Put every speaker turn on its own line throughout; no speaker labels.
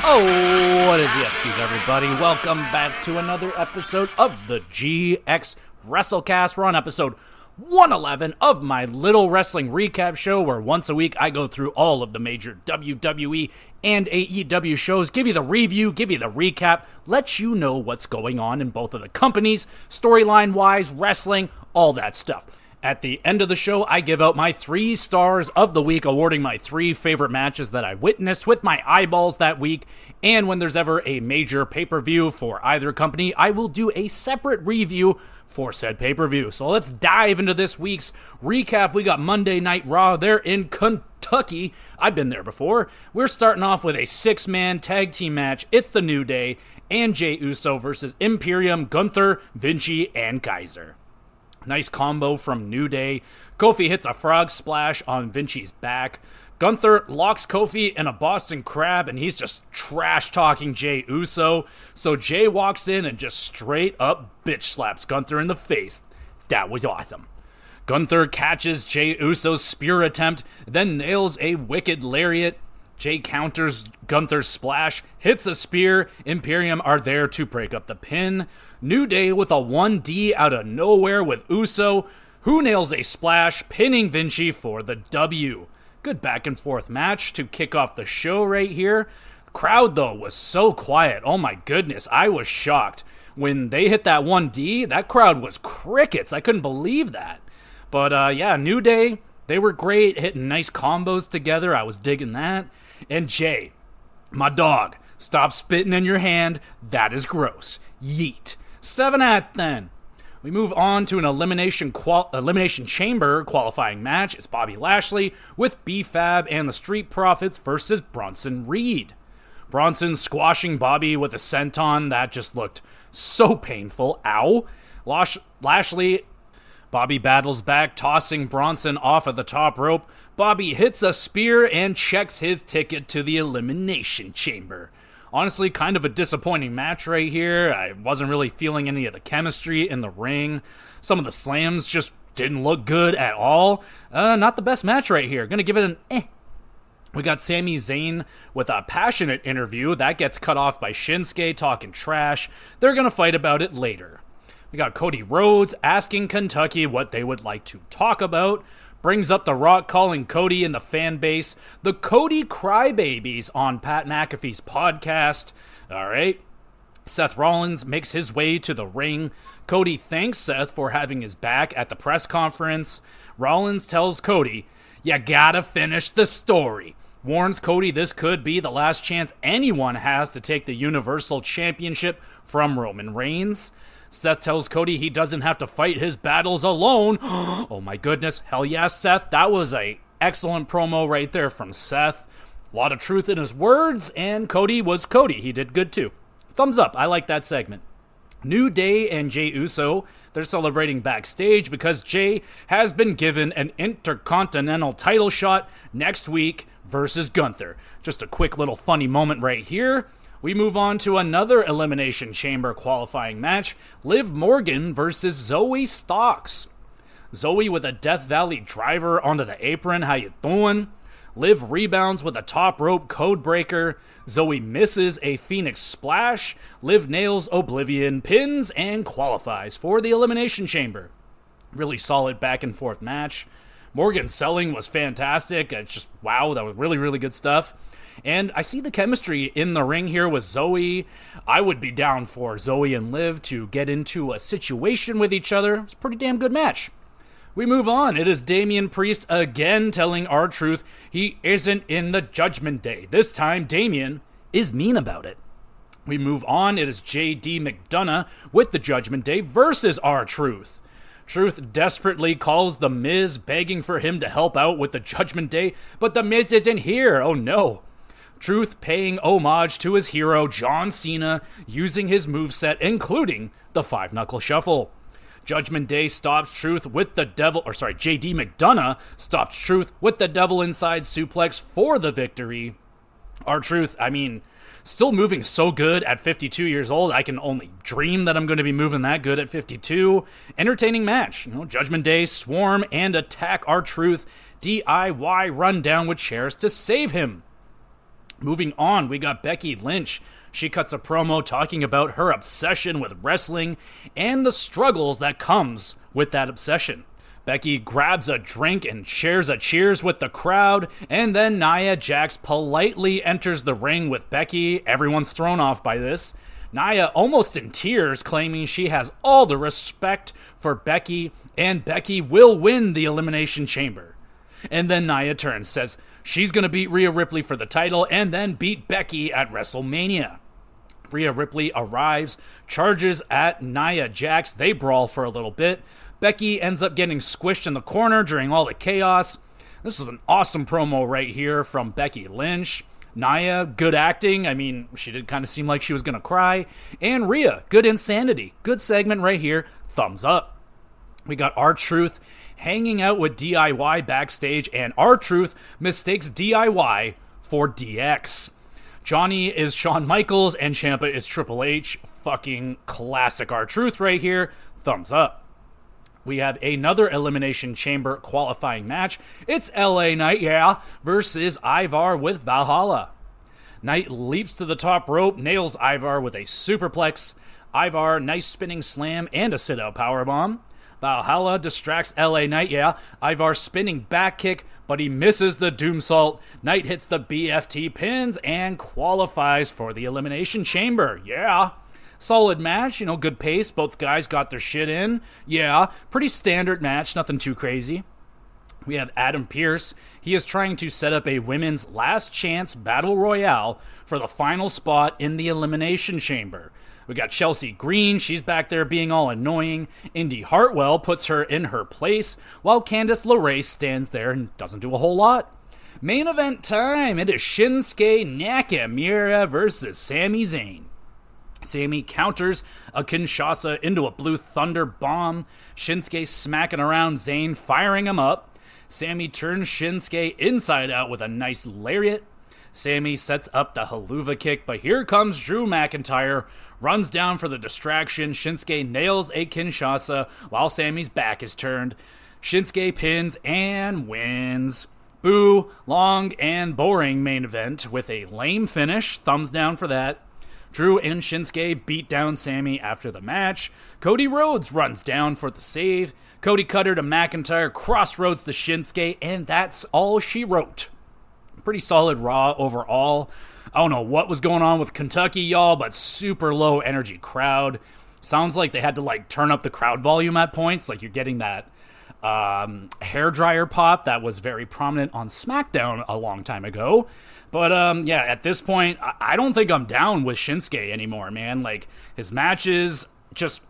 Oh, what is the Upskis, everybody? Welcome back to another episode of the GXWrestleCast. We're on episode 111 of my little wrestling recap show, where once a week I go through all of the major WWE and AEW shows, give you the review, give you the recap, let you know what's going on in both of the companies, storyline-wise, wrestling, all that stuff. At the end of the show, I give out my 3 stars of the week, awarding my 3 favorite matches that I witnessed with my eyeballs that week. And when there's ever a major pay-per-view for either company, I will do a separate review for said pay-per-view. So let's dive into this week's recap. We got Monday Night Raw there in Kentucky. I've been there before. We're starting off with a 6-man tag team match. It's the New Day and Jey Uso versus Imperium, Gunther, Vinci, and Kaiser. Nice combo from New Day. Kofi hits a frog splash on Vinci's back. Gunther locks Kofi in a Boston Crab, and he's just trash-talking Jey Uso. So Jey walks in and just straight up bitch slaps Gunther in the face. That was awesome. Gunther catches Jey Uso's spear attempt, then nails a wicked lariat. Jey counters Gunther's splash, hits a spear. Imperium are there to break up the pin. New Day with a 1D out of nowhere with Uso, who nails a splash, pinning Vinci for the W. Good back and forth match to kick off the show right here. Crowd, though, was so quiet. Oh my goodness, I was shocked. When they hit that 1D, that crowd was crickets. I couldn't believe that. But yeah, New Day, they were great, hitting nice combos together. I was digging that. And Jey, my dog, stop spitting in your hand. That is gross. Yeet. 7 at then. We move on to an elimination chamber qualifying match. It's Bobby Lashley with B-Fab and the Street Profits versus Bronson Reed. Bronson squashing Bobby with a senton. That just looked so painful. Ow. Lashley, Bobby battles back, tossing Bronson off of the top rope. Bobby hits a spear and checks his ticket to the elimination chamber. Honestly, kind of a disappointing match right here. I wasn't really feeling any of the chemistry in the ring. Some of the slams just didn't look good at all. Not the best match right here. Gonna give it an eh. We got Sami Zayn with a passionate interview. That gets cut off by Shinsuke talking trash. They're gonna fight about it later. We got Cody Rhodes asking Kentucky what they would like to talk about. Brings up The Rock calling Cody and the fan base the Cody Crybabies on Pat McAfee's podcast. All right. Seth Rollins makes his way to the ring. Cody thanks Seth for having his back at the press conference. Rollins tells Cody, "You gotta finish the story." Warns Cody this could be the last chance anyone has to take the Universal Championship from Roman Reigns. Seth tells Cody he doesn't have to fight his battles alone. Oh my goodness. Hell yes, Seth. That was an excellent promo right there from Seth. A lot of truth in his words, and Cody was Cody. He did good too. Thumbs up. I like that segment. New Day and Jey Uso, they're celebrating backstage because Jey has been given an Intercontinental title shot next week versus Gunther. Just a quick little funny moment right here. We move on to another Elimination Chamber qualifying match, Liv Morgan versus Zoe Starks. Zoe with a Death Valley driver onto the apron. How you doing? Liv rebounds with a top rope code breaker. Zoe misses a Phoenix splash. Liv nails Oblivion, pins, and qualifies for the Elimination Chamber. Really solid back and forth match. Morgan's selling was fantastic. It's just, wow, that was really, really good stuff. And I see the chemistry in the ring here with Zoe. I would be down for Zoe and Liv to get into a situation with each other. It's a pretty damn good match. We move on. It is Damian Priest again telling R-Truth he isn't in the Judgment Day. This time, Damian is mean about it. We move on. It is J.D. McDonough with the Judgment Day versus R-Truth. Truth desperately calls The Miz, begging for him to help out with the Judgment Day, but The Miz isn't here. Oh no. Truth paying homage to his hero, John Cena, using his moveset, including the 5-knuckle shuffle. Judgment Day stops Truth with the J.D. McDonough stops Truth with the devil inside suplex for the victory. R-Truth, still moving so good at 52 years old. I can only dream that I'm going to be moving that good at 52. Entertaining match. Judgment Day swarm and attack R-Truth. DIY run down with chairs to save him. Moving on, we got Becky Lynch. She cuts a promo talking about her obsession with wrestling and the struggles that comes with that obsession. Becky grabs a drink and shares a cheers with the crowd, and then Nia Jax politely enters the ring with Becky. Everyone's thrown off by this. Nia almost in tears, claiming she has all the respect for Becky, and Becky will win the Elimination Chamber. And then Nia turns, says she's going to beat Rhea Ripley for the title, and then beat Becky at WrestleMania. Rhea Ripley arrives, charges at Nia Jax. They brawl for a little bit. Becky ends up getting squished in the corner during all the chaos. This was an awesome promo right here from Becky Lynch. Nia, good acting. I mean, she did kind of seem like she was going to cry. And Rhea, good insanity. Good segment right here. Thumbs up. We got R-Truth hanging out with DIY backstage, and R-Truth mistakes DIY for DX. Johnny is Shawn Michaels, and Ciampa is Triple H. Fucking classic R-Truth right here. Thumbs up. We have another Elimination Chamber qualifying match. It's LA Knight, versus Ivar with Valhalla. Knight leaps to the top rope, nails Ivar with a superplex. Ivar, nice spinning slam and a sit-out powerbomb. Valhalla distracts LA Knight, Ivar spinning back kick, but he misses the Doomsault. Knight hits the BFT pins and qualifies for the Elimination Chamber. Solid match, good pace. Both guys got their shit in. Pretty standard match, nothing too crazy. We have Adam Pearce. He is trying to set up a women's last chance battle royale for the final spot in the Elimination Chamber. We got Chelsea Green. She's back there being all annoying. Indy Hartwell puts her in her place, while Candice LeRae stands there and doesn't do a whole lot. Main event time. It is Shinsuke Nakamura versus Sami Zayn. Sami counters a Kinshasa into a Blue Thunder bomb. Shinsuke smacking around Zayn, firing him up. Sami turns Shinsuke inside out with a nice lariat. Sami sets up the haluva kick, but here comes Drew McIntyre, runs down for the distraction. Shinsuke nails a Kinshasa while Sami's back is turned. Shinsuke pins and wins. Boo, long and boring main event with a lame finish. Thumbs down for that. Drew and Shinsuke beat down Sami after the match. Cody Rhodes runs down for the save. Cody Cutter to McIntyre, crossroads to Shinsuke, and that's all she wrote. Pretty solid Raw overall. I don't know what was going on with Kentucky, y'all, but super low energy crowd. Sounds like they had to turn up the crowd volume at points. Like you're getting that hairdryer pop that was very prominent on SmackDown a long time ago. But at this point, I don't think I'm down with Shinsuke anymore, man. Like his matches, just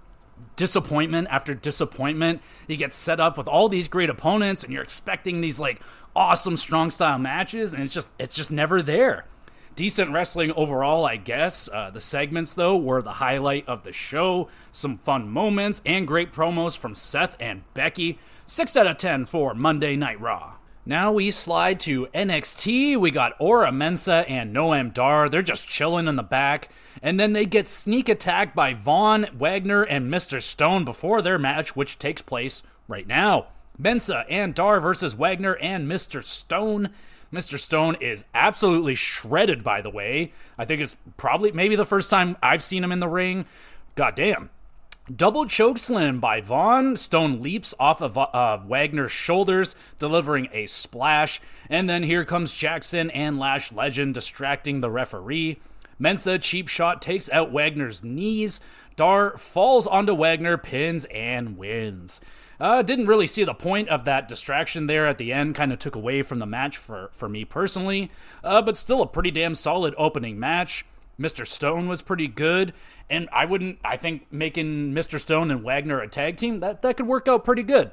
disappointment after disappointment. He gets set up with all these great opponents, and you're expecting these awesome strong style matches, and it's just never there. Decent wrestling overall, I guess. The segments, though, were the highlight of the show. Some fun moments and great promos from Seth and Becky. 6 out of 10 for Monday Night Raw. Now we slide to NXT. We got Ora Mensa and Noam Dar. They're just chilling in the back. And then they get sneak attacked by Vaughn, Wagner, and Mr. Stone before their match, which takes place right now. Mensa and Dar versus Wagner and Mr. Stone. Mr. Stone is absolutely shredded, by the way. I think it's maybe the first time I've seen him in the ring. Goddamn. Double chokeslam by Vaughn. Stone leaps off of Wagner's shoulders, delivering a splash. And then here comes Jackson and Lash Legend distracting the referee. Mensa cheap shot takes out Wagner's knees. Dar falls onto Wagner, pins, and wins. Didn't really see the point of that distraction there at the end. Kind of took away from the match for me personally. But still a pretty damn solid opening match. Mr. Stone was pretty good. And I think making Mr. Stone and Wagner a tag team, that could work out pretty good.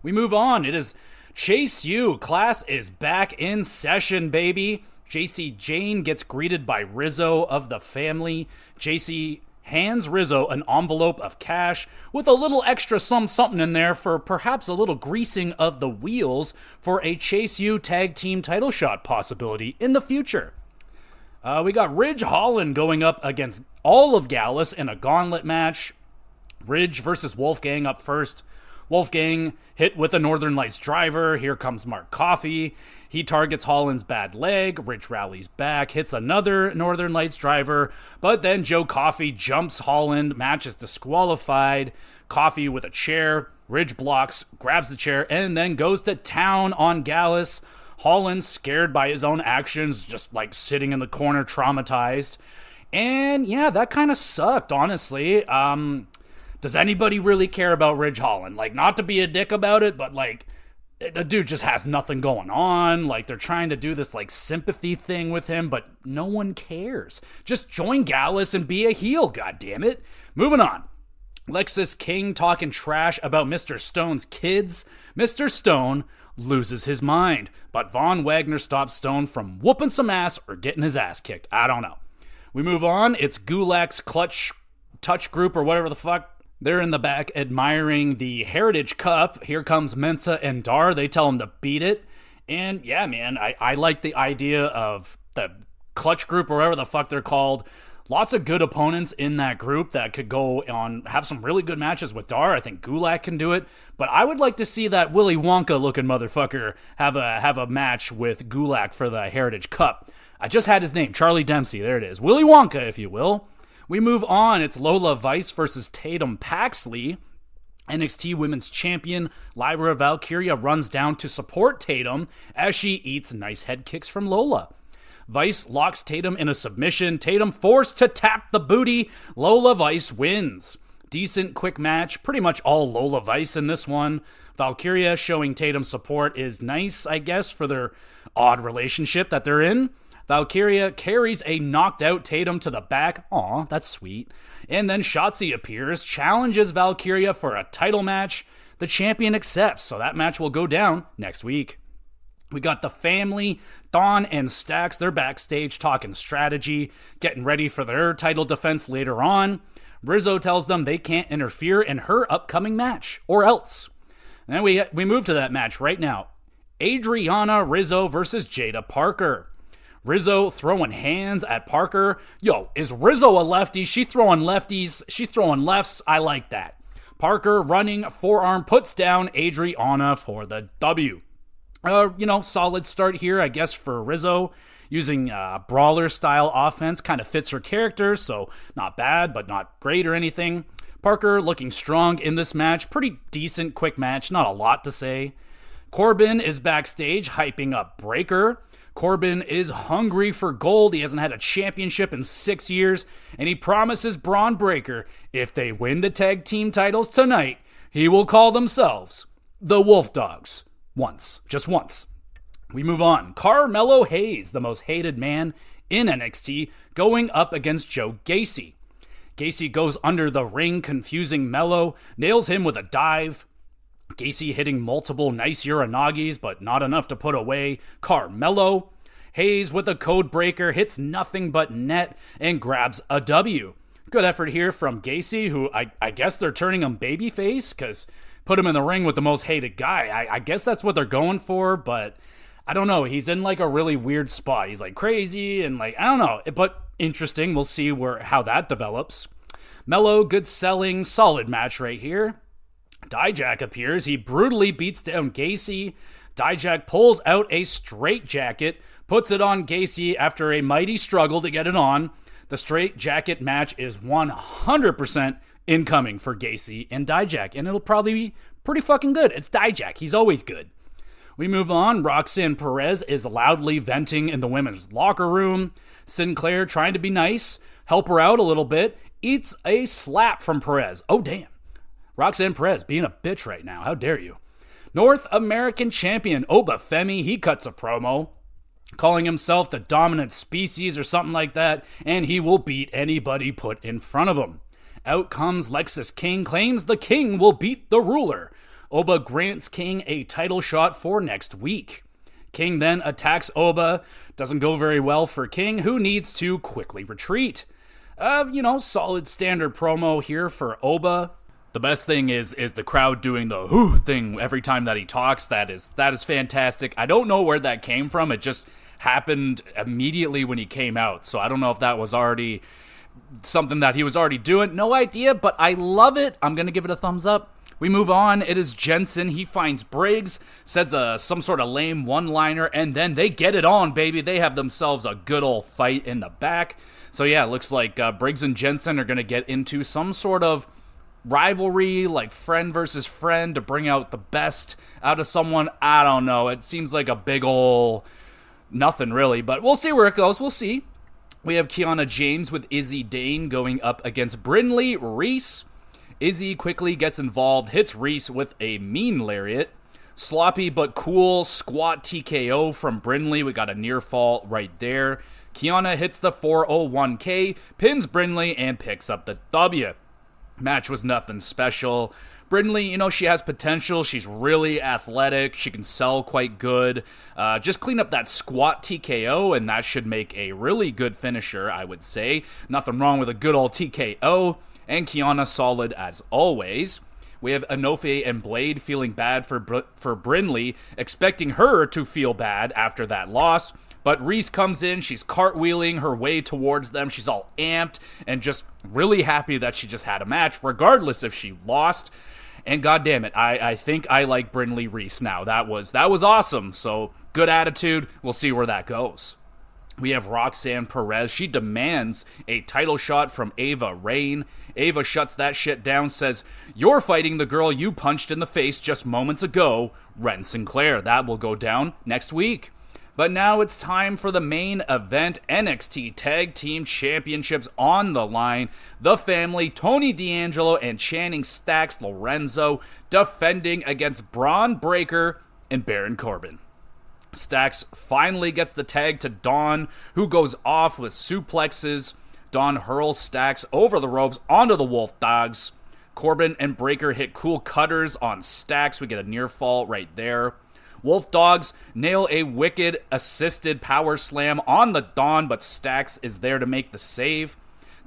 We move on. It is Chase U. Class is back in session, baby. JC Jane gets greeted by Rizzo of the family. JC hands Rizzo an envelope of cash with a little extra something in there for perhaps a little greasing of the wheels for a Chase U tag team title shot possibility in the future. We got Ridge Holland going up against all of Gallus in a gauntlet match. Ridge versus Wolfgang up first. Wolfgang hit with a Northern Lights driver. Here comes Mark Coffey. He targets Holland's bad leg. Ridge rallies back, hits another Northern Lights driver, but then Joe Coffey jumps Holland. Match is disqualified. Coffey with a chair. Ridge blocks, grabs the chair, and then goes to town on Gallus. Holland, scared by his own actions, just like sitting in the corner, traumatized. And yeah, that kind of sucked, honestly. Does anybody really care about Ridge Holland? Like, not to be a dick about it, but like, the dude just has nothing going on. Like, they're trying to do this like sympathy thing with him, but no one cares. Just join Gallus and be a heel, goddammit. Moving on. Lexis King talking trash about Mr. Stone's kids. Mr. Stone loses his mind, but Von Wagner stops Stone from whooping some ass or getting his ass kicked. I don't know. We move on. It's Gulak's Clutch Touch Group or whatever the fuck. They're in the back admiring the Heritage Cup. Here comes Mensa and Dar. They tell him to beat it. And yeah, man, I like the idea of the Clutch Group or whatever the fuck they're called. Lots of good opponents in that group that could go on, have some really good matches with Dar. I think Gulak can do it. But I would like to see that Willy Wonka looking motherfucker have a match with Gulak for the Heritage Cup. I just had his name, Charlie Dempsey. There it is. Willy Wonka, if you will. We move on. It's Lola Vice versus Tatum Paxley. NXT Women's Champion Lyra Valkyria runs down to support Tatum as she eats nice head kicks from Lola. Vice locks Tatum in a submission. Tatum forced to tap the booty. Lola Vice wins. Decent, quick match. Pretty much all Lola Vice in this one. Valkyria showing Tatum support is nice, I guess, for their odd relationship that they're in. Valkyria carries a knocked out Tatum to the back. Aw, that's sweet. And then Shotzi appears, challenges Valkyria for a title match. The champion accepts, so that match will go down next week. We got the family, Dawn and Stax. They're backstage talking strategy, getting ready for their title defense later on. Rizzo tells them they can't interfere in her upcoming match, or else. And then we move to that match right now. Adriana Rizzo versus Jada Parker. Rizzo throwing hands at Parker. Yo, is Rizzo a lefty? She throwing lefties. She's throwing lefts. I like that. Parker running forearm puts down Adriana for the W. Solid start here, I guess, for Rizzo. Using brawler-style offense kind of fits her character, so not bad, but not great or anything. Parker looking strong in this match. Pretty decent, quick match. Not a lot to say. Corbin is backstage hyping up Breaker. Corbin is hungry for gold. He hasn't had a championship in 6 years, and he promises Braun Breaker if they win the tag team titles tonight, he will call themselves the Wolf Dogs. Just once. We move on. Carmelo Hayes, the most hated man in NXT, going up against Joe Gacy. Gacy goes under the ring, confusing Mello, nails him with a dive. Gacy hitting multiple nice Uranagis, but not enough to put away Carmelo. Hayes with a code breaker hits nothing but net and grabs a W. Good effort here from Gacy, who I guess they're turning him babyface, because put him in the ring with the most hated guy. I guess that's what they're going for, but I don't know. He's in like a really weird spot. He's like crazy and like, I don't know, but interesting. We'll see how that develops. Mello, good selling, solid match right here. Dijak appears. He brutally beats down Gacy. Dijak pulls out a straitjacket, puts it on Gacy after a mighty struggle to get it on. The straitjacket match is 100% incoming for Gacy and Dijak, and it'll probably be pretty fucking good. It's Dijak. He's always good. We move on. Roxanne Perez is loudly venting in the women's locker room. Sinclair, trying to be nice, help her out a little bit, eats a slap from Perez. Oh, damn. Roxanne Perez being a bitch right now. How dare you? North American champion Oba Femi, he cuts a promo, calling himself the dominant species or something like that, and he will beat anybody put in front of him. Out comes Lexis King, claims the King will beat the ruler. Oba grants King a title shot for next week. King then attacks Oba. Doesn't go very well for King, who needs to quickly retreat. Solid standard promo here for Oba. The best thing is the crowd doing the whoo thing every time that he talks. That is fantastic. I don't know where that came from. It just happened immediately when he came out. So I don't know if that was already something that he was already doing. No idea, but I love it. I'm going to give it a thumbs up. We move on. It is Jensen. He finds Briggs, says some sort of lame one-liner, and then they get it on, baby. They have themselves a good old fight in the back. So yeah, it looks like Briggs and Jensen are going to get into some sort of rivalry, like friend versus friend, to bring out the best out of someone. I don't know. It seems like a big ol' nothing, really, but we'll see where it goes. We'll see. We have Kiana James with Izzy Dane going up against Brynlee Reese. Izzy quickly gets involved, hits Reese with a mean lariat. Sloppy but cool squat TKO from Brynlee. We got a near fall right there. Kiana hits the 401k, pins Brynlee, and picks up the W. Match was nothing special. Brynlee, she has potential. She's really athletic. She can sell quite good. Just clean up that squat TKO, and that should make a really good finisher, I would say. Nothing wrong with a good old TKO. And Kiana solid as always. We have Enofe and Blade feeling bad for Brynlee, expecting her to feel bad after that loss. But Reese comes in, she's cartwheeling her way towards them, she's all amped and just really happy that she just had a match, regardless if she lost. And goddamn it, I think I like Brynlee Reese now. That was awesome, so good attitude, we'll see where that goes. We have Roxanne Perez. She demands a title shot from Ava Raine. Ava shuts that shit down, says, "You're fighting the girl you punched in the face just moments ago, Ren Sinclair." That will go down next week. But now it's time for the main event. NXT Tag Team Championships on the line. The family, Tony D'Angelo and Channing Stacks Lorenzo, defending against Braun Breaker and Baron Corbin. Stacks finally gets the tag to Dawn, who goes off with suplexes. Dawn hurls Stacks over the ropes onto the Wolf Dogs. Corbin and Breaker hit cool cutters on Stacks. We get a near fall right there. Wolf Dogs nail a wicked assisted power slam on the Dawn, but Stacks is there to make the save.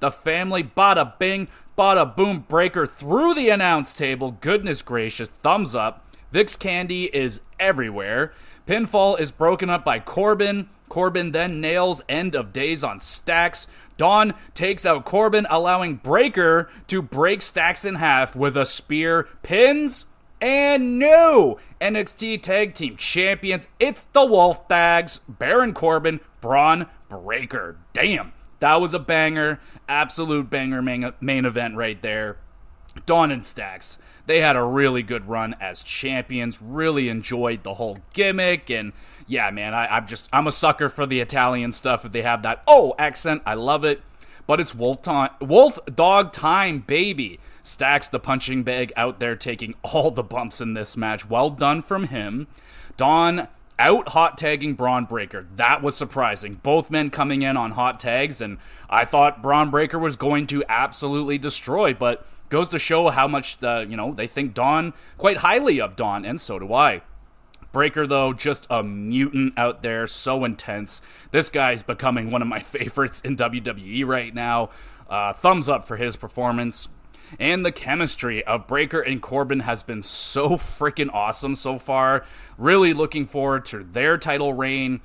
The family, bada bing, bada boom, Breaker through the announce table. Goodness gracious, thumbs up. Vicks Candy is everywhere. Pinfall is broken up by Corbin. Corbin then nails End of Days on Stacks. Dawn takes out Corbin, allowing Breaker to break Stacks in half with a spear. Pins, and no! NXT Tag Team Champions, it's the Wolf Dogs, Baron Corbin, Braun Breaker. Damn, that was a banger. Absolute banger main event right there. Dawn and Stacks, they had a really good run as champions. Really enjoyed the whole gimmick, and yeah, man, I'm a sucker for the Italian stuff. If they have that accent, I love it. But it's Wolf Dog time, baby. Stacks the punching bag out there, taking all the bumps in this match. Well done from him. Dawn out hot tagging Braun Breaker. That was surprising. Both men coming in on hot tags, and I thought Braun Breaker was going to absolutely destroy, but goes to show how much they think Dawn quite highly of Dawn, and so do I. Breaker, though, just a mutant out there, so intense. This guy's becoming one of my favorites in WWE right now. Thumbs up for his performance. And the chemistry of Breaker and Corbin has been so freaking awesome so far. Really looking forward to their title reign.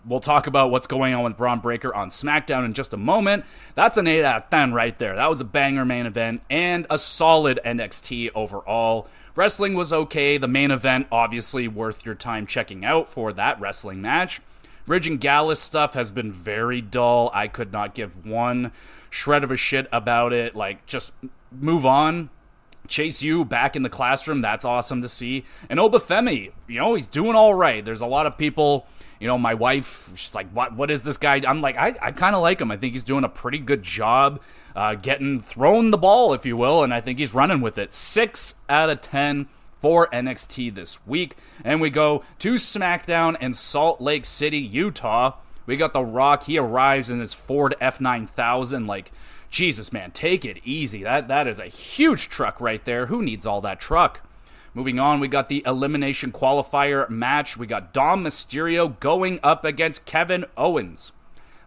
We'll talk about what's going on with Braun Breaker on SmackDown in just a moment. That's an 8 out of 10 right there. That was a banger main event and a solid NXT overall. Wrestling was okay. The main event, obviously worth your time checking out for that wrestling match. Ridge and Gallus stuff has been very dull. I could not give one shred of a shit about it. Just move on. Chase U back in the classroom. That's awesome to see. And Obafemi, he's doing all right. There's a lot of people, my wife, she's like, what is this guy? I'm like, I kind of like him. I think he's doing a pretty good job thrown the ball, if you will, and I think he's running with it. 6 out of 10 for NXT this week. And we go to SmackDown in Salt Lake City, Utah. We got The Rock. He arrives in his Ford F9000. Jesus, man, take it easy. That is a huge truck right there. Who needs all that truck? Moving on, we got the Elimination Qualifier match. We got Dom Mysterio going up against Kevin Owens.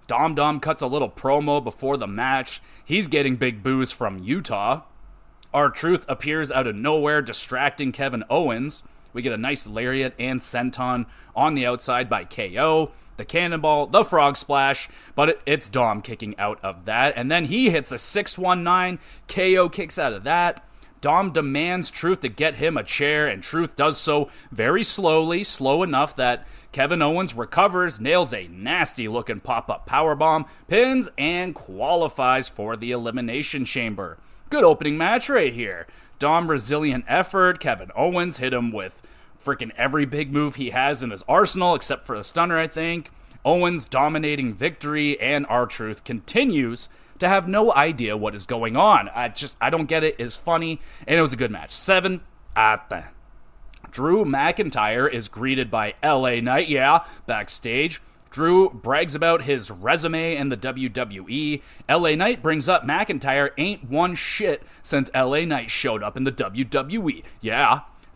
Dom cuts a little promo before the match. He's getting big boos from Utah. R-Truth appears out of nowhere, distracting Kevin Owens. We get a nice lariat and senton on the outside by KO. The cannonball, the frog splash, but it's Dom kicking out of that. And then he hits a 619. KO kicks out of that. Dom demands Truth to get him a chair, and Truth does so very slowly, slow enough that Kevin Owens recovers, nails a nasty-looking pop-up powerbomb, pins, and qualifies for the Elimination Chamber. Good opening match right here. Dom resilient effort. Kevin Owens hit him with freaking every big move he has in his arsenal, except for the stunner, I think. Owens dominating victory, and R-Truth continues to have no idea what is going on. I don't get it. It's funny, and it was a good match. 7 out of 10. Drew McIntyre is greeted by LA Knight, backstage. Drew brags about his resume in the WWE. LA Knight brings up McIntyre ain't won shit since LA Knight showed up in the WWE.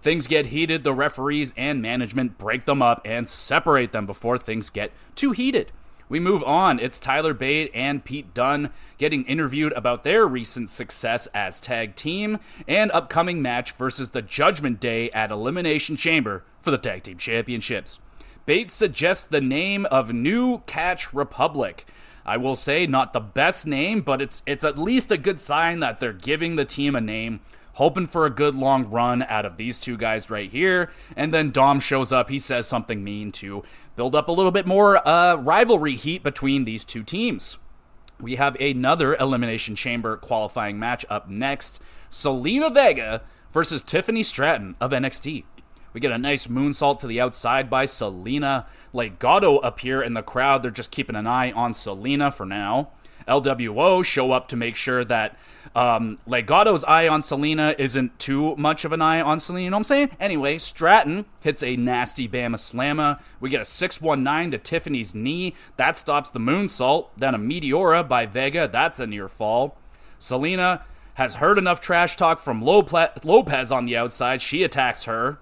Things get heated. The referees and management break them up and separate them before things get too heated. We move on. It's Tyler Bate and Pete Dunne getting interviewed about their recent success as tag team and upcoming match versus the Judgment Day at Elimination Chamber for the tag team championships. Bate suggests the name of New Catch Republic. I will say not the best name, but it's at least a good sign that they're giving the team a name, hoping for a good long run out of these two guys right here. And then Dom shows up. He says something mean to build up a little bit more rivalry heat between these two teams. We have another Elimination Chamber qualifying match up next. Zelina Vega versus Tiffany Stratton of NXT. We get a nice moonsault to the outside by Zelina. Legado appear in the crowd. They're just keeping an eye on Zelina for now. LWO show up to make sure that Legado's eye on Zelina isn't too much of an eye on Zelina, you know what I'm saying? Anyway, Stratton hits a nasty Bama Slamma. We get a 619 to Tiffany's knee. That stops the moonsault. Then a Meteora by Vega. That's a near fall. Zelina has heard enough trash talk from Lopez on the outside. She attacks her.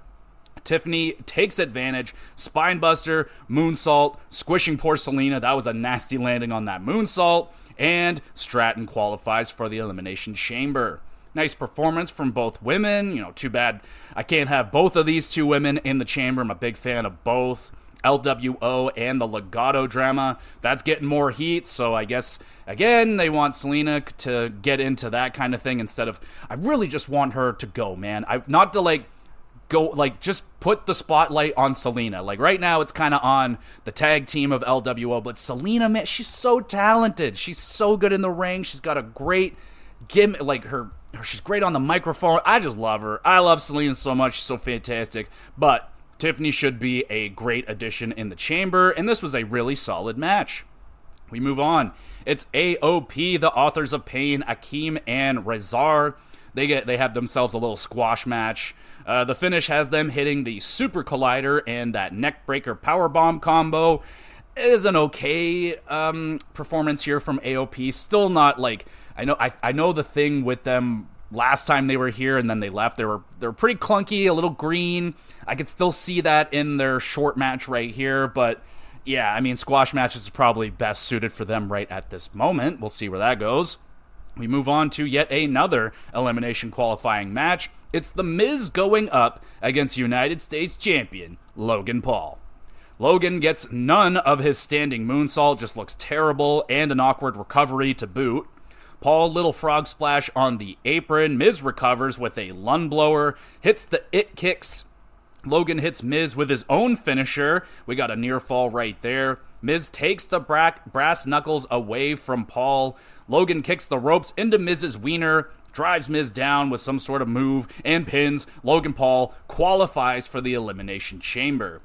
Tiffany takes advantage, spinebuster, moonsault, squishing poor Zelina. That was a nasty landing on that moonsault. And Stratton qualifies for the Elimination Chamber. Nice performance from both women. Too bad I can't have both of these two women in the chamber. I'm a big fan of both. LWO and the Legado drama. That's getting more heat, so I guess, again, they want Zelina to get into that kind of thing instead of... I really just want her to go, man. Not to, just put the spotlight on Zelina. Right now, it's kind of on the tag team of LWO, but Zelina, man, she's so talented. She's so good in the ring. She's got a great gimmick, she's great on the microphone. I just love her. I love Zelina so much. She's so fantastic. But Tiffany should be a great addition in the chamber, and this was a really solid match. We move on. It's AOP, the Authors of Pain, Akeem and Rezar. They have themselves a little squash match. The finish has them hitting the Super Collider and that neckbreaker powerbomb combo. It is an okay performance here from AOP. Still not I know the thing with them last time they were here and then they left. They were pretty clunky, a little green. I could still see that in their short match right here, but yeah, squash matches is probably best suited for them right at this moment. We'll see where that goes. We move on to yet another elimination qualifying match. It's The Miz going up against United States Champion Logan Paul. Logan gets none of his standing moonsault, just looks terrible, and an awkward recovery to boot. Paul, little frog splash on the apron. Miz recovers with a lung blower, hits the it kicks. Logan hits Miz with his own finisher. We got a near fall right there. Miz takes the brass knuckles away from Paul. Logan kicks the ropes into Miz's wiener, drives Miz down with some sort of move, and pins. Logan Paul qualifies for the Elimination Chamber.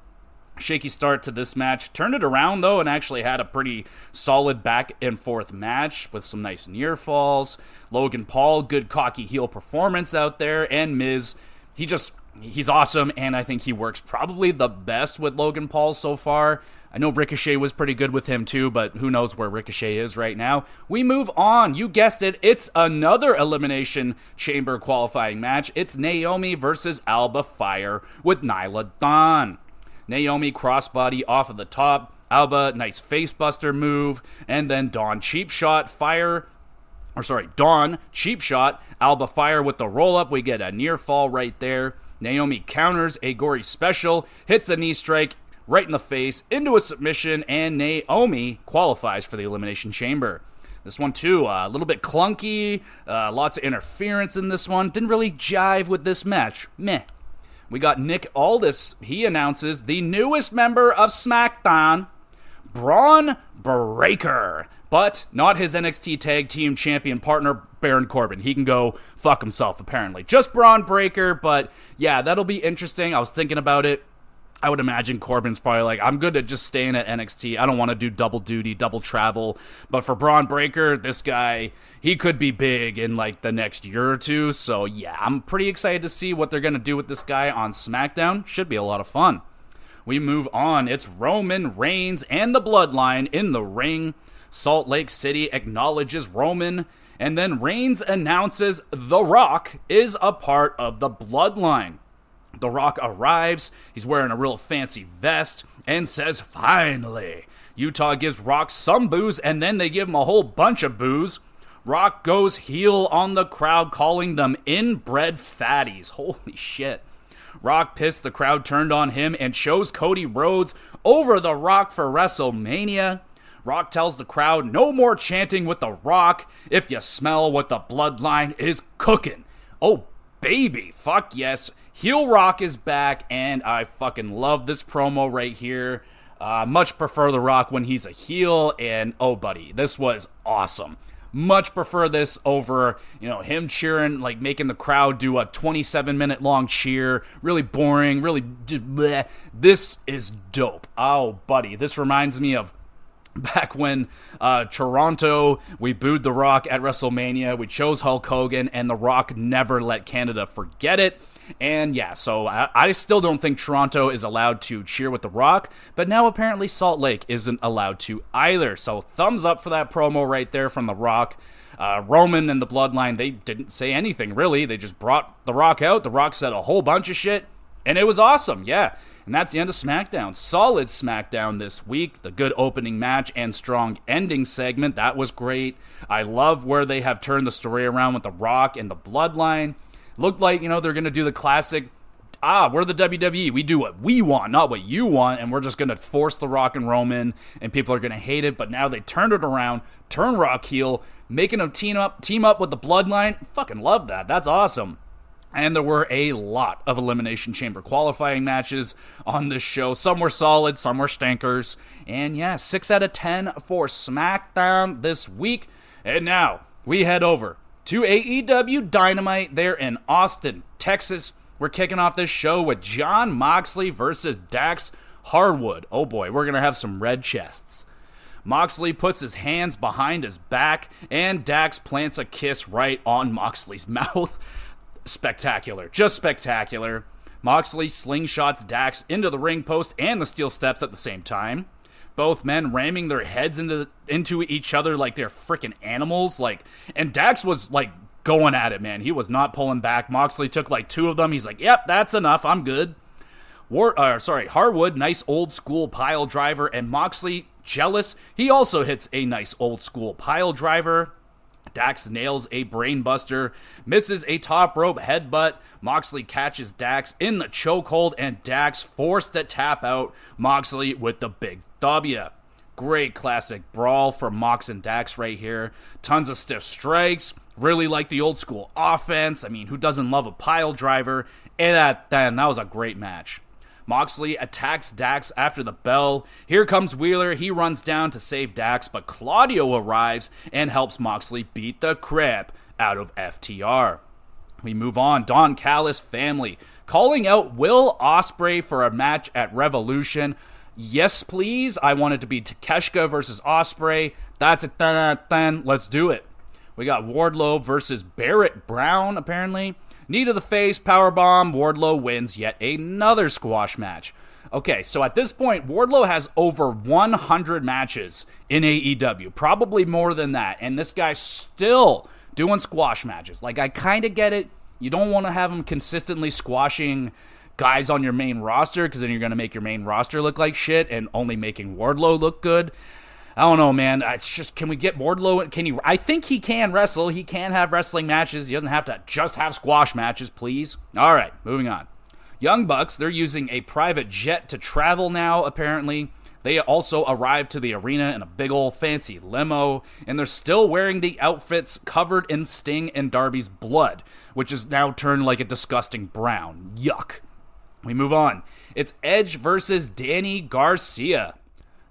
Shaky start to this match. Turned it around, though, and actually had a pretty solid back and forth match with some nice near falls. Logan Paul, good cocky heel performance out there. And Miz, he's awesome, and I think he works probably the best with Logan Paul so far. I know Ricochet was pretty good with him too, but who knows where Ricochet is right now. We move on. You guessed it. It's another Elimination Chamber qualifying match. It's Naomi versus Alba Fire with Nyla Dawn. Naomi crossbody off of the top. Alba, nice facebuster move. And then Dawn cheap shot. Dawn cheap shot. Alba Fire with the roll-up. We get a near fall right there. Naomi counters a gory special. Hits a knee strike right in the face into a submission. And Naomi qualifies for the Elimination Chamber. This one too, a little bit clunky, lots of interference in this one. Didn't really jive with this match. Meh. We got Nick Aldis. He announces the newest member of SmackDown, Braun Breaker. But not his NXT Tag Team Champion partner, Baron Corbin. He can go fuck himself, apparently. Just Braun Breaker, but yeah, that'll be interesting. I was thinking about it. I would imagine Corbin's probably like, I'm good at just staying at NXT. I don't want to do double duty, double travel. But for Braun Breaker, this guy, he could be big in like the next year or two. So yeah, I'm pretty excited to see what they're going to do with this guy on SmackDown. Should be a lot of fun. We move on. It's Roman Reigns and the Bloodline in the ring. Salt Lake City acknowledges Roman, and then Reigns announces The Rock is a part of the Bloodline. The Rock arrives, he's wearing a real fancy vest, and says, finally. Utah gives Rock some booze, and then they give him a whole bunch of booze. Rock goes heel on the crowd, calling them inbred fatties. Holy shit. Rock pissed, the crowd turned on him and chose Cody Rhodes over The Rock for WrestleMania. Rock tells the crowd, no more chanting with The Rock if you smell what the Bloodline is cooking. Oh, baby, fuck yes. Heel Rock is back, and I fucking love this promo right here. Much prefer The Rock when he's a heel, and oh, buddy, this was awesome. Much prefer this over, him cheering, like making the crowd do a 27-minute long cheer. Really boring, really bleh. This is dope. Oh, buddy, this reminds me of back when Toronto, we booed The Rock at WrestleMania. We chose Hulk Hogan, and The Rock never let Canada forget it. And yeah, so I still don't think Toronto is allowed to cheer with The Rock, but now apparently Salt Lake isn't allowed to either. So thumbs up for that promo right there from The Rock. Roman and the Bloodline, they didn't say anything really. They just brought The Rock out. The Rock said a whole bunch of shit, and it was awesome, yeah. And that's the end of SmackDown. Solid SmackDown this week. The good opening match and strong ending segment, that was great. I love where they have turned the story around with The Rock and the Bloodline. Looked like, they're going to do the classic, we're the WWE. We do what we want, not what you want, and we're just going to force The Rock and Roman, and people are going to hate it. But now they turned it around, turn Rock heel, making them team up with the Bloodline. Fucking love that. That's awesome. And there were a lot of Elimination Chamber qualifying matches on this show. Some were solid, some were stinkers. And yeah, 6 out of 10 for SmackDown this week. And now we head over to AEW Dynamite there in Austin, Texas. We're kicking off this show with Jon Moxley versus Dax Harwood. Oh boy, we're going to have some red chests. Moxley puts his hands behind his back, and Dax plants a kiss right on Moxley's mouth. Spectacular, just spectacular. Moxley slingshots Dax into the ring post and the steel steps at the same time. Both men ramming their heads into each other like they're freaking animals. And Dax was going at it, man. He was not pulling back. Moxley took 2 of them. He's like, yep, that's enough. I'm good. Harwood, nice old school pile driver, and Moxley, jealous. He also hits a nice old school pile driver. Dax nails a brainbuster, misses a top rope headbutt. Moxley catches Dax in the chokehold, and Dax forced to tap out Moxley with the big W. Great classic brawl for Mox and Dax right here. Tons of stiff strikes. Really like the old school offense. I mean, who doesn't love a pile driver? And that was a great match. Moxley attacks Dax after the bell. Here comes Wheeler. He runs down to save Dax, but Claudio arrives and helps Moxley beat the crap out of FTR. We move on. Don Callis family calling out Will Ospreay for a match at Revolution. Yes, please. I want it to be Takeshita versus Ospreay. That's it. Let's do it. We got Wardlow versus Barrett Brown, apparently. Knee to the face, powerbomb, Wardlow wins yet another squash match. Okay, so at this point, Wardlow has over 100 matches in AEW, probably more than that, and this guy's still doing squash matches. I kind of get it. You don't want to have him consistently squashing guys on your main roster, because then you're going to make your main roster look like shit and only making Wardlow look good. I don't know, man. It's just, can we get Wardlow? I think he can wrestle. He can have wrestling matches. He doesn't have to just have squash matches, please. All right, moving on. Young Bucks, they're using a private jet to travel now, apparently. They also arrive to the arena in a big old fancy limo, and they're still wearing the outfits covered in Sting and Darby's blood, which is now turned like a disgusting brown. Yuck. We move on. It's Edge versus Danny Garcia.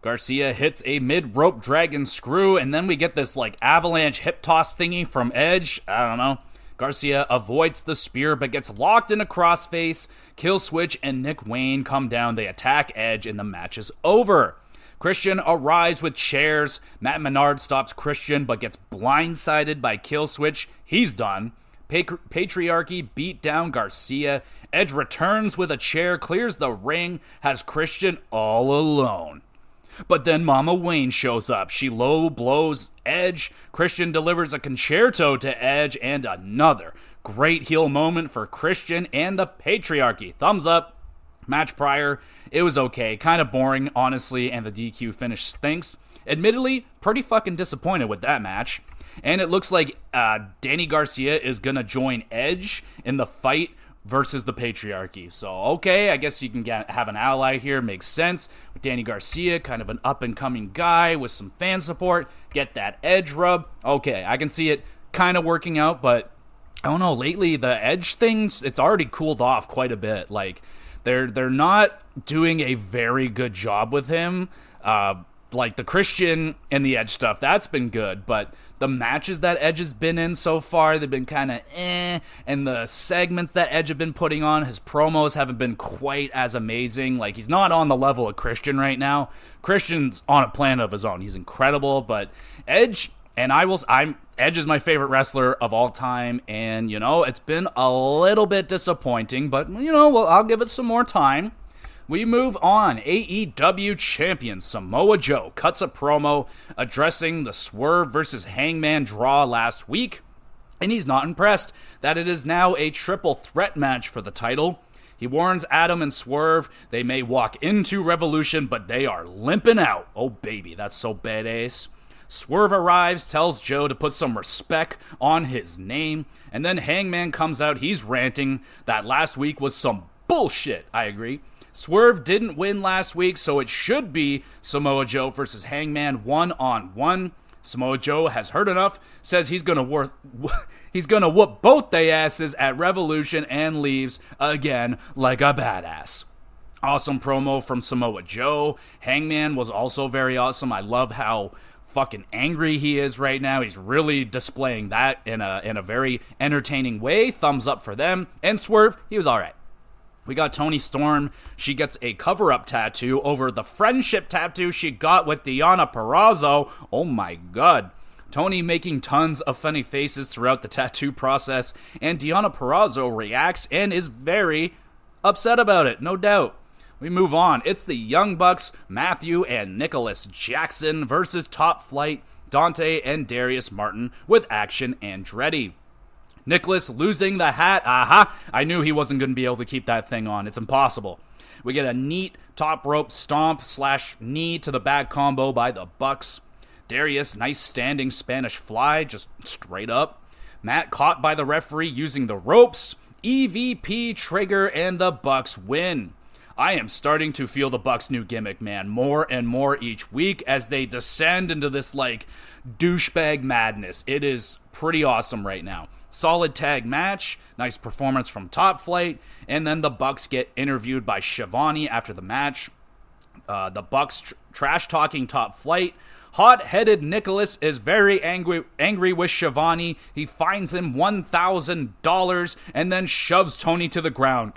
Garcia hits a mid-rope dragon screw, and then we get this like avalanche hip toss thingy from Edge. I don't know. Garcia avoids the spear but gets locked in a crossface. Killswitch and Nick Wayne come down. They attack Edge and the match is over. Christian arrives with chairs. Matt Menard stops Christian but gets blindsided by Killswitch. He's done. Patriarchy beat down Garcia. Edge returns with a chair, clears the ring, has Christian all alone. But then Mama Wayne shows up. She low blows Edge. Christian delivers a concerto to Edge, and another great heel moment for Christian and the Patriarchy. Thumbs up. Match prior, it was okay. Kind of boring, honestly, and the DQ finish stinks. Admittedly, pretty fucking disappointed with that match. And it looks like Danny Garcia is going to join Edge in the fight versus the Patriarchy. So, okay, I guess you can have an ally here. Makes sense. With Danny Garcia, kind of an up-and-coming guy with some fan support. Get that Edge rub. Okay, I can see it kind of working out, but I don't know. Lately, the Edge things, it's already cooled off quite a bit. Like, they're not doing a very good job with him. Like the Christian and the Edge stuff, that's been good, but the matches that Edge has been in so far, they've been kind of and the segments that Edge have been putting on, his promos haven't been quite as amazing. Like, he's not on the level of Christian right now. Christian's on a planet of his own. He's incredible, but Edge, and Edge is my favorite wrestler of all time, and, it's been a little bit disappointing, but, well, I'll give it some more time. We move on. AEW champion Samoa Joe cuts a promo addressing the Swerve versus Hangman draw last week, and he's not impressed that it is now a triple threat match for the title. He warns Adam and Swerve they may walk into Revolution, but they are limping out. Oh baby, that's so badass. Swerve arrives, tells Joe to put some respect on his name, and then Hangman comes out. He's ranting that last week was some bullshit. I agree. Swerve didn't win last week, so it should be Samoa Joe versus Hangman one-on-one. Samoa Joe has heard enough, says he's gonna whoop both they asses at Revolution, and leaves again like a badass. Awesome promo from Samoa Joe. Hangman was also very awesome. I love how fucking angry he is right now. He's really displaying that in a very entertaining way. Thumbs up for them. And Swerve, he was alright. We got Toni Storm. She gets a cover-up tattoo over the friendship tattoo she got with Deonna Purrazzo. Oh my god. Toni making tons of funny faces throughout the tattoo process, and Deonna Purrazzo reacts and is very upset about it, no doubt. We move on. It's the Young Bucks, Matthew and Nicholas Jackson versus Top Flight, Dante and Darius Martin with Action Andretti. Nicholas losing the hat. Aha! I knew he wasn't going to be able to keep that thing on. It's impossible. We get a neat top rope stomp / knee to the back combo by the Bucks. Darius, nice standing Spanish fly, just straight up. Matt caught by the referee using the ropes. EVP trigger and the Bucks win. I am starting to feel the Bucks' new gimmick, man, more and more each week as they descend into this, douchebag madness. It is pretty awesome right now. Solid tag match, nice performance from Top Flight, and then the Bucks get interviewed by Shivani after the match. The Bucks trash-talking Top Flight. Hot-headed Nicholas is very angry with Shivani. He fines him $1,000 and then shoves Tony to the ground.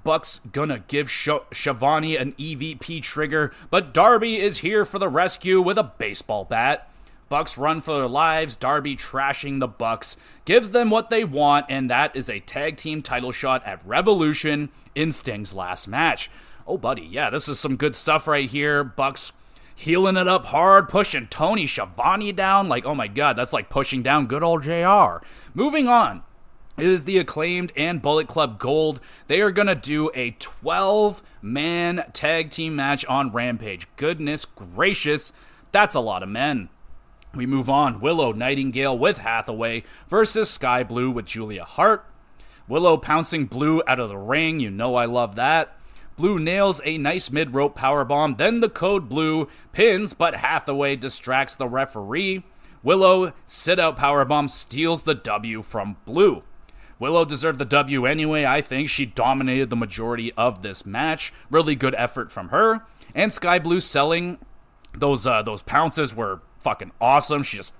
Bucks gonna give Shivani an EVP trigger, but Darby is here for the rescue with a baseball bat. Bucks run for their lives. Darby trashing the Bucks gives them what they want, and that is a tag team title shot at Revolution in Sting's last match. Oh, buddy, yeah, this is some good stuff right here. Bucks healing it up hard, pushing Tony Schiavone down. Oh my god, that's like pushing down good old JR. Moving on. It is the Acclaimed and Bullet Club Gold. They are going to do a 12-man tag team match on Rampage. Goodness gracious, that's a lot of men. We move on. Willow Nightingale with Hathaway versus Sky Blue with Julia Hart. Willow pouncing Blue out of the ring. You know I love that. Blue nails a nice mid-rope powerbomb, then the Code Blue pins, but Hathaway distracts the referee. Willow sit-out powerbomb steals the W from Blue. Willow deserved the W anyway. I think she dominated the majority of this match. Really good effort from her. And Sky Blue selling those pounces were fucking awesome. She just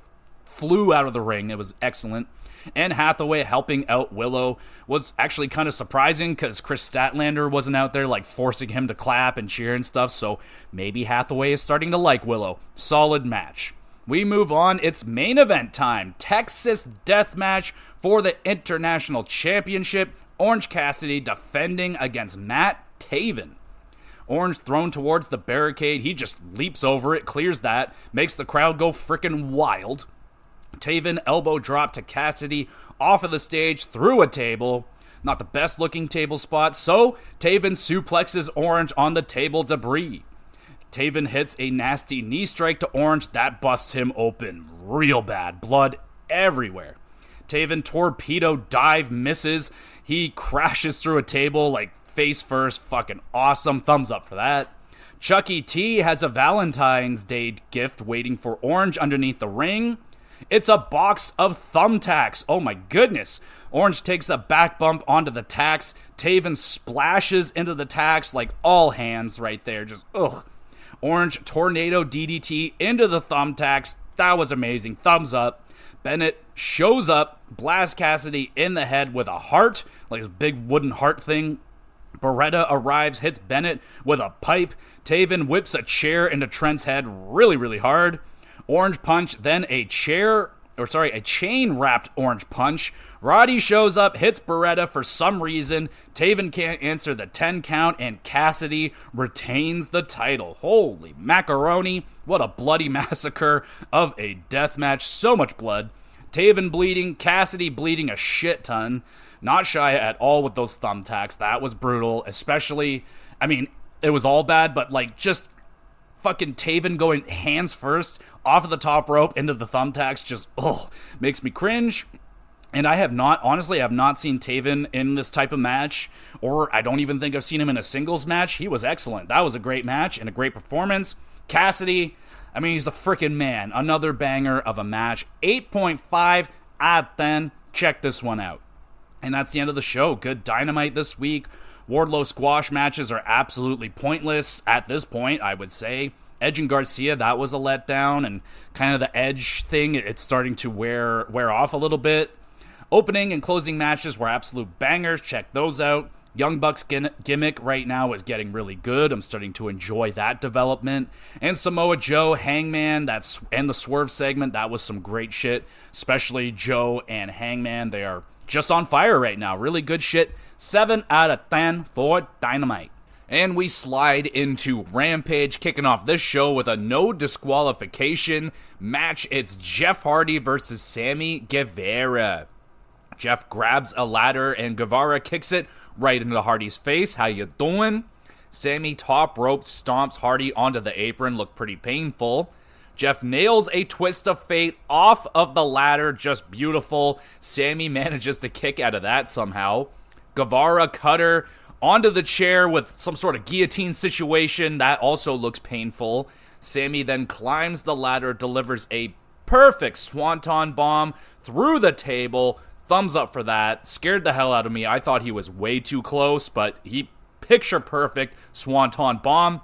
flew out of the ring. It was excellent. And Hathaway helping out Willow was actually kind of surprising because Chris Statlander wasn't out there like forcing him to clap and cheer and stuff. So maybe Hathaway is starting to like Willow. Solid match. We move on. It's main event time. Texas Death Match for the International Championship. Orange Cassidy defending against Matt Taven. Orange thrown towards the barricade. He just leaps over it, clears that, makes the crowd go frickin' wild. Taven elbow drop to Cassidy off of the stage through a table. Not the best looking table spot, so Taven suplexes Orange on the table debris. Taven hits a nasty knee strike to Orange. That busts him open real bad. Blood everywhere. Taven torpedo dive misses. He crashes through a table like face first. Fucking awesome. Thumbs up for that. Chucky T has a Valentine's Day gift waiting for Orange underneath the ring. It's a box of thumbtacks. Oh my goodness. Orange takes a back bump onto the tacks. Taven splashes into the tacks like all hands right there. Just ugh. Orange tornado DDT into the thumbtacks. That was amazing. Thumbs up. Bennett shows up, blasts Cassidy in the head with a heart, like this big wooden heart thing. Beretta arrives, hits Bennett with a pipe. Taven whips a chair into Trent's head really, really hard. Orange punch, then a chain-wrapped orange punch. Roddy shows up, hits Beretta for some reason. Taven can't answer the 10 count, and Cassidy retains the title. Holy macaroni. What a bloody massacre of a death match. So much blood. Taven bleeding, Cassidy bleeding a shit ton. Not shy at all with those thumbtacks. That was brutal, especially, I mean, it was all bad, but like just fucking Taven going hands first off of the top rope into the thumbtacks just, makes me cringe. And I have not seen Taven in this type of match, or I don't even think I've seen him in a singles match. He was excellent. That was a great match and a great performance. Cassidy, I mean, he's the freaking man. Another banger of a match. 8.5 out of 10. Check this one out. And that's the end of the show. Good Dynamite this week. Wardlow squash matches are absolutely pointless at this point, I would say. Edge and Garcia, that was a letdown, and kind of the Edge thing, it's starting to wear off a little bit. Opening and closing matches were absolute bangers. Check those out. Young Bucks gimmick right now is getting really good. I'm starting to enjoy that development. And Samoa Joe, Hangman, and the Swerve segment, that was some great shit. Especially Joe and Hangman, they are just on fire right now. Really good shit. 7 out of 10 for Dynamite. And we slide into Rampage, kicking off this show with a no disqualification match. It's Jeff Hardy versus Sammy Guevara. Jeff grabs a ladder and Guevara kicks it right into Hardy's face. How you doing? Sammy top rope stomps Hardy onto the apron. Looked pretty painful. Jeff nails a twist of fate off of the ladder. Just beautiful. Sammy manages to kick out of that somehow. Guevara cutter onto the chair with some sort of guillotine situation. That also looks painful. Sammy then climbs the ladder, delivers a perfect swanton bomb through the table. Thumbs up for that. Scared the hell out of me. I thought he was way too close, but he picture perfect swanton bomb.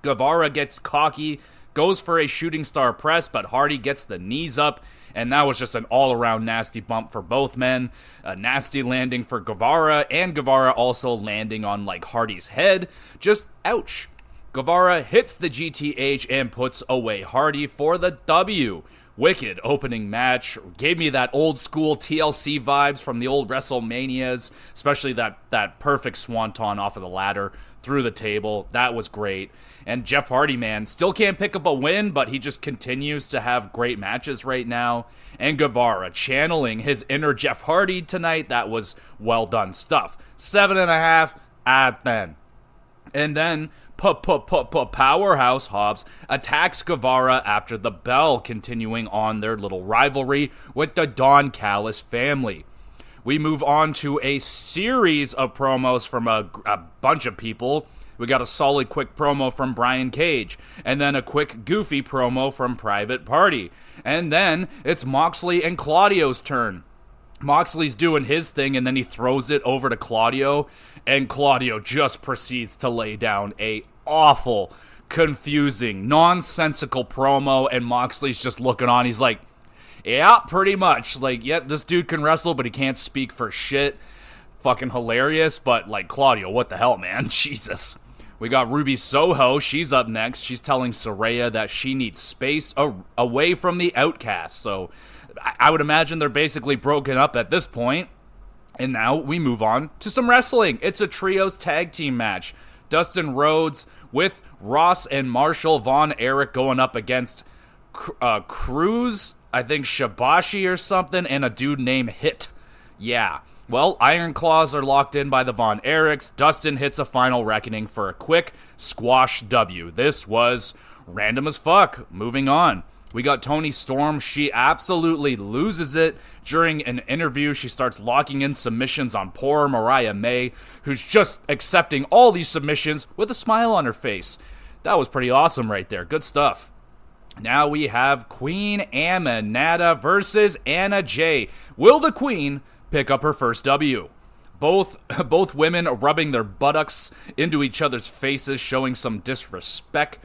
Guevara gets cocky, goes for a shooting star press, but Hardy gets the knees up, and that was just an all-around nasty bump for both men. A nasty landing for Guevara, and Guevara also landing on, like, Hardy's head. Just, ouch. Guevara hits the GTH and puts away Hardy for the W. Wicked opening match. Gave me that old school TLC vibes from the old WrestleManias, especially that perfect swanton off of the ladder through the table. That was great. And Jeff Hardy, man, still can't pick up a win, but he just continues to have great matches right now. And Guevara channeling his inner Jeff Hardy tonight. That was well done stuff. 7.5 out of 10. And then Powerhouse Hobbs attacks Guevara after the bell, continuing on their little rivalry with the Don Callis family. We move on to a series of promos from a bunch of people. We got a solid quick promo from Brian Cage, and then a quick goofy promo from Private Party. And then it's Moxley and Claudio's turn. Moxley's doing his thing, and then he throws it over to Claudio, and Claudio just proceeds to lay down a awful, confusing, nonsensical promo, and Moxley's just looking on. He's like, yeah, pretty much. Like, yeah, this dude can wrestle, but he can't speak for shit. Fucking hilarious, but, like, Claudio, what the hell, man? Jesus. We got Ruby Soho. She's up next. She's telling Saraya that she needs space away from the Outcast. So I would imagine they're basically broken up at this point. And now we move on to some wrestling. It's a trios tag team match. Dustin Rhodes with Ross and Marshall. Von Erich going up against Cruz, I think Shibashi or something, and a dude named Hit. Yeah. Well, Iron Claws are locked in by the Von Erichs. Dustin hits a final reckoning for a quick squash W. This was random as fuck. Moving on. We got Toni Storm. She absolutely loses it. During an interview, she starts locking in submissions on poor Mariah May, who's just accepting all these submissions with a smile on her face. That was pretty awesome right there. Good stuff. Now we have Queen Aminata versus Anna Jay. Will the Queen pick up her first W? Both women are rubbing their buttocks into each other's faces, showing some disrespect.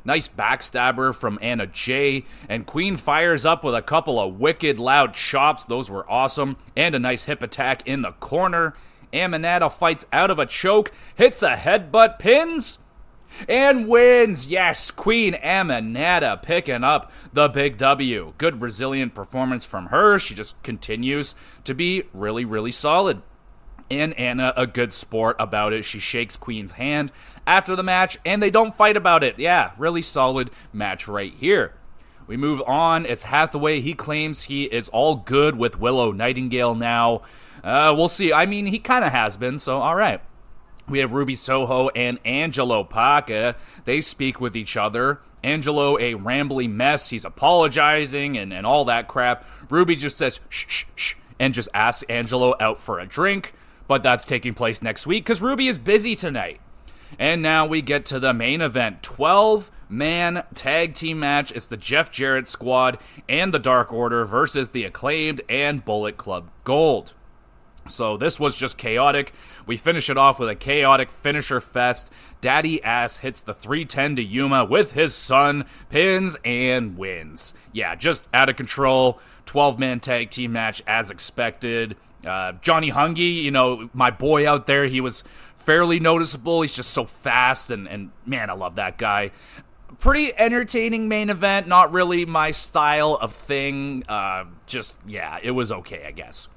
Nice backstabber from Anna Jay, and Queen fires up with a couple of wicked loud chops. Those were awesome, and a nice hip attack in the corner. Aminata fights out of a choke, hits a headbutt, pins, and wins. Yes, Queen Aminata picking up the big W. Good resilient performance from her. She just continues to be really, really solid. And Anna, a good sport about it. She shakes Queen's hand after the match, and they don't fight about it. Yeah, really solid match right here. We move on. It's Hathaway. He claims he is all good with Willow Nightingale now. We'll see. I mean, he kind of has been, so all right. We have Ruby Soho and Angelo Paca. They speak with each other. Angelo, a rambly mess. He's apologizing and all that crap. Ruby just says, shh, shh, shh, and just asks Angelo out for a drink. But that's taking place next week because Ruby is busy tonight. And now we get to the main event. 12-man tag team match. It's the Jeff Jarrett squad and the Dark Order versus the Acclaimed and Bullet Club Gold. So this was just chaotic. We finish it off with a chaotic finisher fest. Daddy Ass hits the 310 to Yuma with his son, pins, and wins. Yeah, just out of control. 12-man tag team match as expected. Johnny Hungy, you know, my boy out there, he was fairly noticeable. He's just so fast, and man, I love that guy. Pretty entertaining main event. Not really my style of thing. Yeah, it was okay, I guess.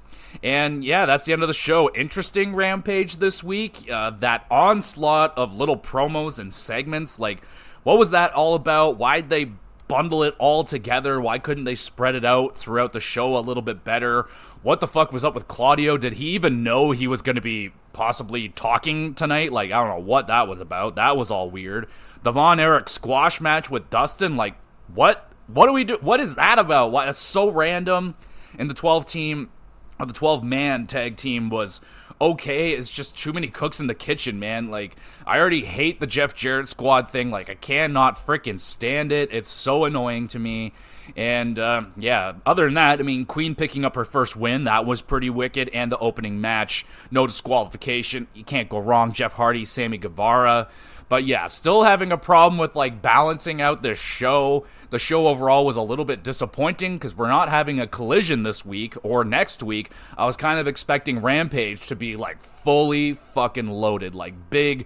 And yeah, that's the end of the show. Interesting Rampage this week. That onslaught of little promos and segments. Like, what was that all about? Why'd they bundle it all together? Why couldn't they spread it out throughout the show a little bit better? What the fuck was up with Claudio? Did he even know he was going to be possibly talking tonight? Like, I don't know what that was about. That was all weird. The Von Erich squash match with Dustin. Like, what? What do we do? What is that about? Why? That's so random. And the 12-man tag team was okay. It's just too many cooks in the kitchen, man. Like, I already hate the Jeff Jarrett squad thing. Like, I cannot freaking stand it. It's so annoying to me. And, yeah, other than that, I mean, Queen picking up her first win, that was pretty wicked. And the opening match, no disqualification. You can't go wrong. Jeff Hardy, Sammy Guevara. But yeah, still having a problem with, like, balancing out this show. The show overall was a little bit disappointing because we're not having a Collision this week or next week. I was kind of expecting Rampage to be, like, fully fucking loaded. Like, big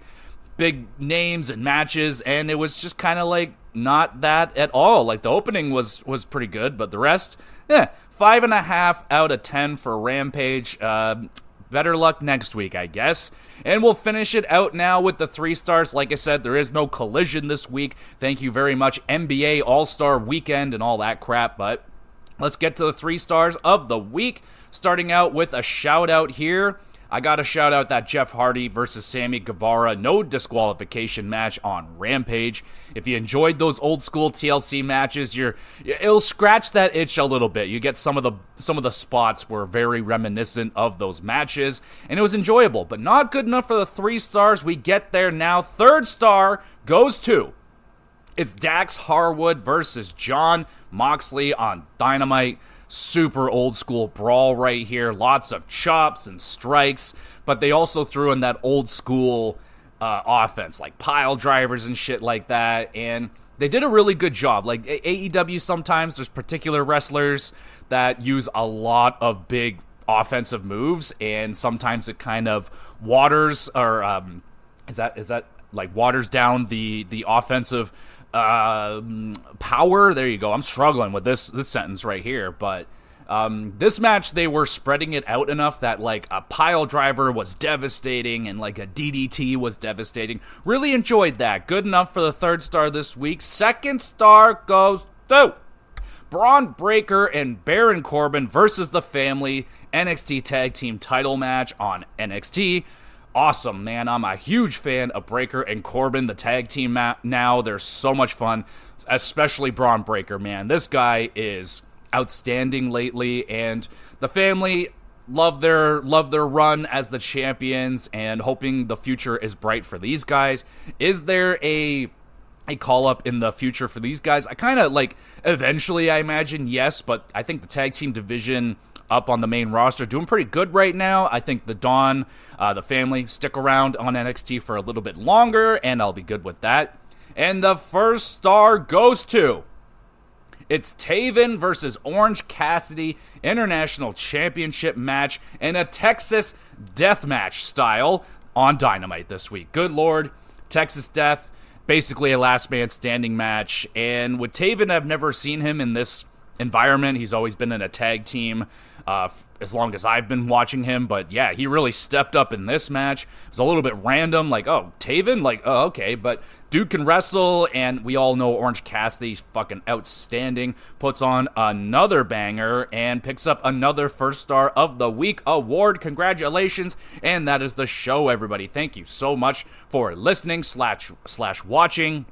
names and matches, and it was just kind of, like, not that at all. Like, the opening was pretty good, but the rest, 5.5 out of 10 for Rampage. Better luck next week, I guess. And we'll finish it out now with the 3 stars. Like I said, there is no Collision this week. Thank you very much, NBA All-Star Weekend and all that crap. But let's get to the 3 stars of the week. Starting out with a shout-out here. I gotta shout out that Jeff Hardy versus Sammy Guevara no disqualification match on Rampage. If you enjoyed those old school TLC matches, it'll scratch that itch a little bit. You get some of the spots were very reminiscent of those matches, and it was enjoyable, but not good enough for the 3 stars. We get there now. 3rd star goes to, it's Dax Harwood versus Jon Moxley on Dynamite. Super old school brawl right here. Lots of chops and strikes, but they also threw in that old school offense, like pile drivers and shit like that, and they did a really good job. Like AEW, sometimes there's particular wrestlers that use a lot of big offensive moves, and sometimes it kind of waters, or is that like waters down the offensive power. There you go. I'm struggling with this sentence right here, but this match, they were spreading it out enough that like a pile driver was devastating and like a DDT was devastating. Really enjoyed that. Good enough for the 3rd star this week. 2nd star goes to Braun Breaker and Baron Corbin versus The Family NXT Tag Team title match on NXT. Awesome, man. I'm a huge fan of Breaker and Corbin, the tag team now. They're so much fun, especially Braun Breaker, man. This guy is outstanding lately, and The Family love their run as the champions, and hoping the future is bright for these guys. Is there a call-up in the future for these guys? I kind of like, eventually, I imagine, yes, but I think the tag team division up on the main roster doing pretty good right now. I think the Dawn, The Family, stick around on NXT for a little bit longer, and I'll be good with that. And the 1st star goes to, it's Taven versus Orange Cassidy International Championship match in a Texas Deathmatch style on Dynamite this week. Good Lord, Texas Death, basically a last man standing match. And with Taven, I've never seen him in this environment. He's always been in a tag team as long as I've been watching him, but yeah, he really stepped up in this match. It was a little bit random, like, oh, Taven? Like, oh, okay, but dude can wrestle, and we all know Orange Cassidy's fucking outstanding. Puts on another banger and picks up another 1st star of the week award. Congratulations, and that is the show, everybody. Thank you so much for listening slash watching.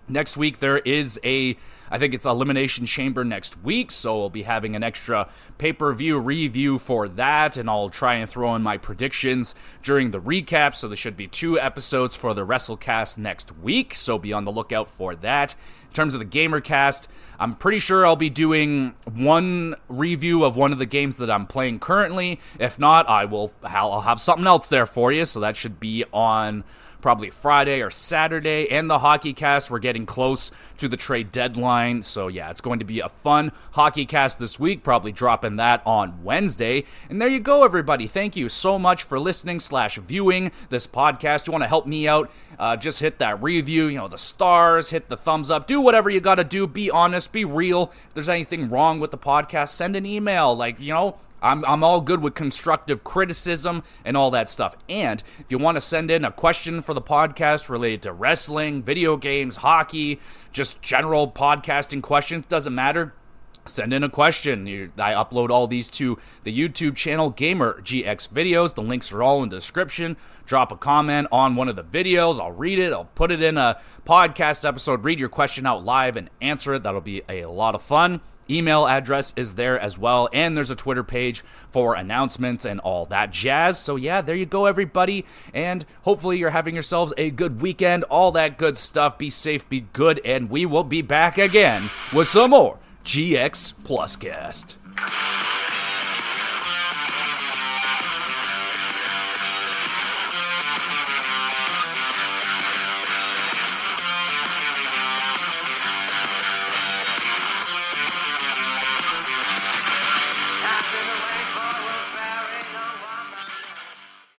Next week, there is I think it's Elimination Chamber next week, so we'll be having an extra pay-per-view review for that, and I'll try and throw in my predictions during the recap, so there should be 2 episodes for the WrestleCast next week, so be on the lookout for that. In terms of the GamerCast, I'm pretty sure I'll be doing one review of one of the games that I'm playing currently. If not, I'll have something else there for you, so that should be on probably Friday or Saturday. And the Hockey Cast, we're getting close to the trade deadline, so yeah, it's going to be a fun Hockey Cast this week, probably dropping that on Wednesday. And there you go, everybody. Thank you so much for listening / viewing this podcast. You want to help me out, just hit that review, the stars, hit the thumbs up, do whatever you gotta do. Be honest, be real. If there's anything wrong with the podcast, send an email. I'm all good with constructive criticism and all that stuff. And if you want to send in a question for the podcast related to wrestling, video games, hockey, just general podcasting questions, doesn't matter, send in a question. I upload all these to the YouTube channel, Gamer GX Videos. The links are all in the description. Drop a comment on one of the videos. I'll read it. I'll put it in a podcast episode, read your question out live and answer it. That'll be a lot of fun. Email address is there as well, and there's a Twitter page for announcements and all that jazz. So yeah, there you go, everybody, and hopefully you're having yourselves a good weekend, all that good stuff. Be safe, be good, and we will be back again with some more GX Plus Cast.